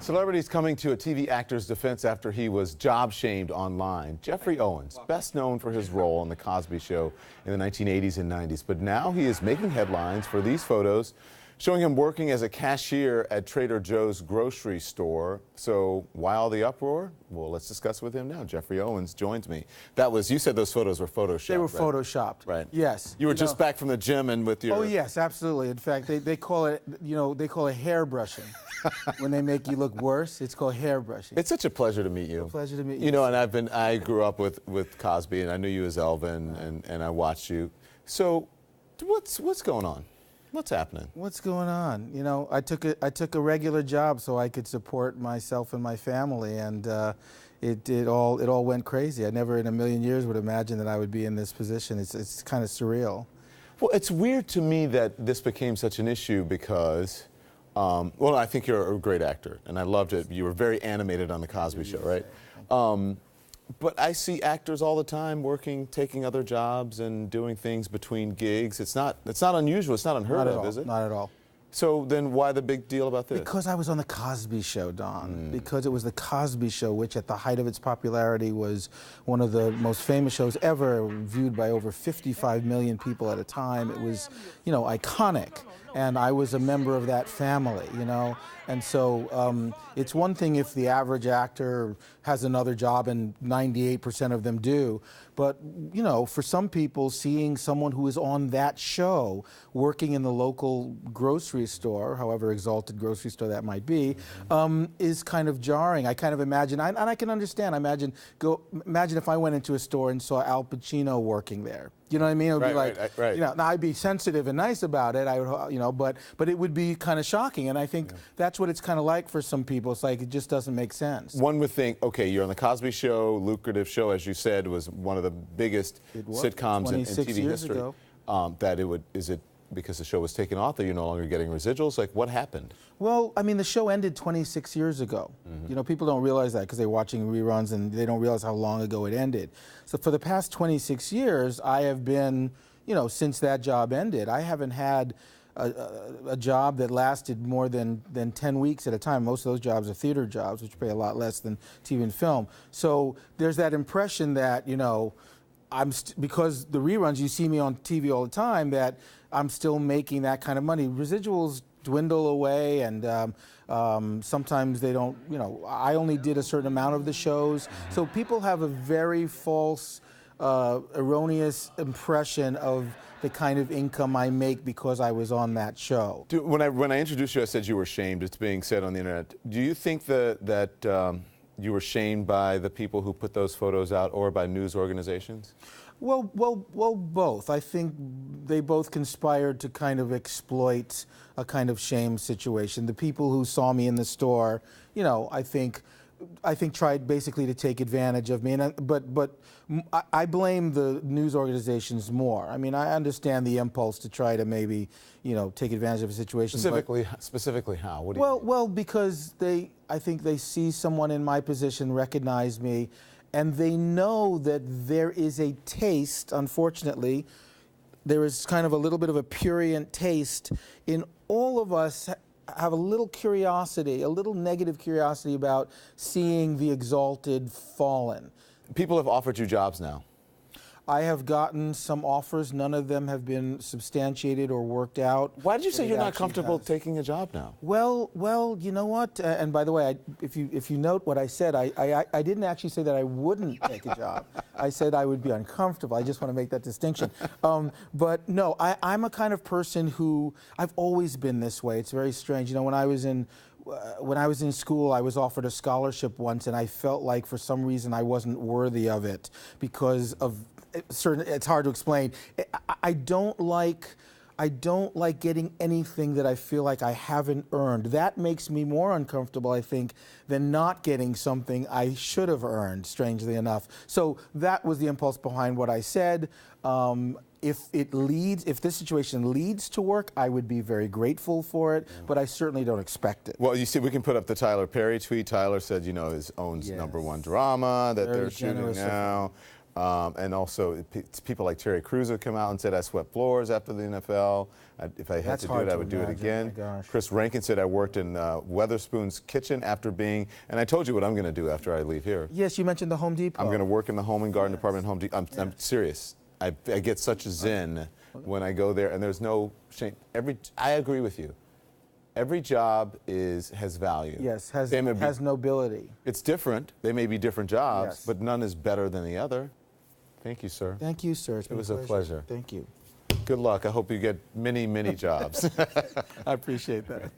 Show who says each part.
Speaker 1: Celebrities coming to a TV actor's defense after he was job-shamed online. Geoffrey Owens, best known for his role on The Cosby Show in the 1980s and 90s, but now he is making headlines for these photos showing him working as a cashier at Trader Joe's grocery store. So why all the uproar? Well, let's discuss with him now. Geoffrey Owens joins me. You said those photos were photoshopped.
Speaker 2: They were
Speaker 1: right?
Speaker 2: photoshopped.
Speaker 1: Right.
Speaker 2: Yes.
Speaker 1: You were just back from the gym and with your...
Speaker 2: Oh, yes, absolutely. In fact, they call it, they call it hair brushing. When they make you look worse, it's called hair brushing.
Speaker 1: It's such a pleasure to meet you.
Speaker 2: It's a pleasure to meet you.
Speaker 1: You know, and I grew up with Cosby, and I knew you as Elvin, and I watched you. So what's going on? What's happening?
Speaker 2: What's going on? You know, I took a regular job so I could support myself and my family, and it all went crazy. I never in a million years would imagine that I would be in this position. It's kind of surreal.
Speaker 1: Well, it's weird to me that this became such an issue because, well, I think you're a great actor, and I loved it. You were very animated on The Cosby Show, right? But I see actors all the time working, taking other jobs and doing things between gigs. It's not unusual. It's not unheard of, is it?
Speaker 2: Not at all.
Speaker 1: So then why the big deal about this?
Speaker 2: Because I was on The Cosby Show, Don. Because it was The Cosby Show, which at the height of its popularity was one of the most famous shows ever, viewed by over 55 million people at a time. It was, iconic. And I was a member of that family, And so it's one thing if the average actor has another job, and 98% of them do. But, for some people, seeing someone who is on that show working in the local grocery store, however exalted grocery store that might be, is kind of jarring. I kind of imagine, and I can understand, imagine if I went into a store and saw Al Pacino working there. You know what I mean? It would be like,
Speaker 1: right.
Speaker 2: now I'd be sensitive and nice about it. I would, but it would be kind of shocking. And I think that's what it's kind of like for some people. It's like it just doesn't make sense.
Speaker 1: One would think, okay, you're on The Cosby Show, lucrative show, as you said, was one of the biggest sitcoms in TV history.
Speaker 2: Ago.
Speaker 1: Is it because the show was taken off that you're no longer getting residuals? Like, what happened?
Speaker 2: Well, I mean, the show ended 26 years ago. People don't realize that because they're watching reruns and they don't realize how long ago it ended. So for the past 26 years, I have been, since that job ended, I haven't had a job that lasted more than 10 weeks at a time. Most of those jobs are theater jobs, which pay a lot less than TV and film. So there's that impression that, because the reruns, you see me on TV all the time, that I'm still making that kind of money. Residuals dwindle away, and sometimes they don't, I only did a certain amount of the shows. So people have a very false, erroneous impression of the kind of income I make because I was on that show.
Speaker 1: When I introduced you, I said you were shamed. It's being said on the internet. Do you think that you were shamed by the people who put those photos out or by news organizations?
Speaker 2: Well, both. I think they both conspired to kind of exploit a kind of shame situation. The people who saw me in the store, I think tried basically to take advantage of me. But I blame the news organizations more. I mean, I understand the impulse to try to maybe, take advantage of a situation.
Speaker 1: Specifically how? What do you mean?
Speaker 2: Well, because I think they see someone in my position, recognize me, and they know that there is a taste, unfortunately, there is kind of a little bit of a prurient taste in all of us have a little curiosity, a little negative curiosity about seeing the exalted fallen.
Speaker 1: People have offered you jobs now.
Speaker 2: I have gotten some offers. None of them have been substantiated or worked out.
Speaker 1: Why did you say you're not comfortable taking a job now?
Speaker 2: Well, you know what? And by the way, if you note what I said, I didn't actually say that I wouldn't take a job. I said I would be uncomfortable. I just want to make that distinction. But no, I'm a kind of person who, I've always been this way. It's very strange. When I was in school, I was offered a scholarship once, and I felt like for some reason I wasn't worthy of it because of it's hard to explain. I don't like getting anything that I feel like I haven't earned. That makes me more uncomfortable, I think, than not getting something I should have earned, strangely enough. So that was the impulse behind what I said. If this situation leads to work, I would be very grateful for it, but I certainly don't expect it.
Speaker 1: Well, you see, we can put up the Tyler Perry tweet. Tyler said, his Owens' #1 drama that they're shooting now. And also, people like Terry Crews have come out and said, I swept floors after the NFL. If I had
Speaker 2: That's
Speaker 1: to do
Speaker 2: hard
Speaker 1: it, I
Speaker 2: to
Speaker 1: would do it
Speaker 2: imagine.
Speaker 1: again.
Speaker 2: Oh my gosh.
Speaker 1: Chris Rankin said, I worked in Weatherspoon's kitchen after being, and I told you what I'm going to do after I leave here.
Speaker 2: Yes, you mentioned the Home Depot.
Speaker 1: I'm going to work in the home and garden department at Home Depot. I'm serious. I get such a zen when I go there, and there's no shame. I agree with you. Every job has value.
Speaker 2: Yes, has nobility.
Speaker 1: It's different. They may be different jobs,
Speaker 2: Yes.
Speaker 1: but none is better than the other. Thank you, sir.
Speaker 2: Thank you, sir.
Speaker 1: It was a pleasure.
Speaker 2: Thank you.
Speaker 1: Good luck. I hope you get many, many jobs.
Speaker 2: I appreciate that.